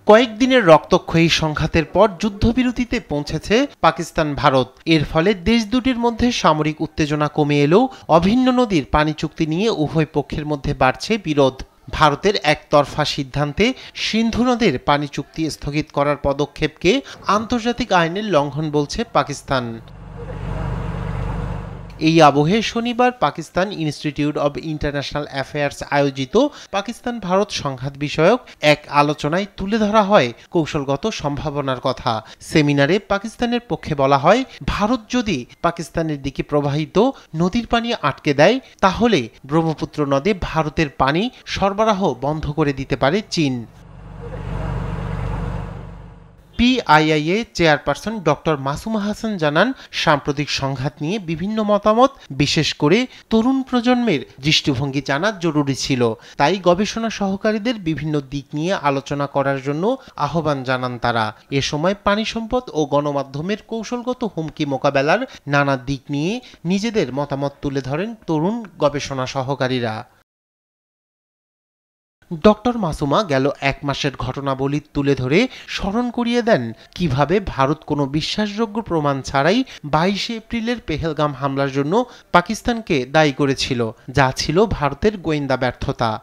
কয়েকদিনের রক্তক্ষয়ী সংঘাতের পর যুদ্ধবিরতিতে পৌঁছেছে পাকিস্তান ভারত। এর ফলে দেশ দুটির মধ্যে সামরিক উত্তেজনা কমে এলেও অভিন্ন নদীর পানি চুক্তি নিয়ে উভয় পক্ষের মধ্যে বাড়ছে বিরোধ। ভারতের একতরফা সিদ্ধান্তে সিন্ধু নদের পানি চুক্তি স্থগিত করার পদক্ষেপকে আন্তর্জাতিক আইনের লঙ্ঘন বলছে পাকিস্তান। এই আবহে শনিবার Pakistan institute of international affairs আয়োজিত পাকিস্তান ভারত সংঘাত বিষয়ক এক আলোচনায় তুলে ধরা হয় কৌশলগত সম্ভাবনার কথা। সেমিনারে পাকিস্তানের পক্ষে বলা হয়, ভারত যদি পাকিস্তানের দিকে প্রবাহিত নদীর পানি আটকে দেয় তাহলে ব্রহ্মপুত্র নদে ভারতের পানি সরবরাহ বন্ধ করে দিতে পারে চীন। পিআইআইএ চেয়ারপারসন ডক্টর মাসুমা হাসান জানান, সাম্প্রতিক সংঘাত নিয়ে বিভিন্ন মতামত, বিশেষ করে তরুণ প্রজন্মের দৃষ্টিভঙ্গি জানা জরুরি ছিল। তাই গবেষণা সহকারীদের বিভিন্ন দিক নিয়ে আলোচনা করার জন্য আহ্বান জানান তারা। এ সময় পানি সম্পদ ও গণমাধ্যমের কৌশলগত হুমকি মোকাবেলার নানা দিক নিয়ে নিজেদের মতামত তুলে ধরেন তরুণ গবেষণা সহকারীরা। ডক্টর মাসুমা গেল এক মাসের ঘটনাবলী তুলে ধরে স্মরণ করিয়ে দেন কিভাবে ভারত কোনো বিশ্বাসযোগ্য প্রমাণ ছাড়াই 22 এপ্রিলের পেহেলগাম হামলার জন্য পাকিস্তানকে দায়ী করেছিল, যা ছিল ভারতের গোয়েন্দা ব্যর্থতা।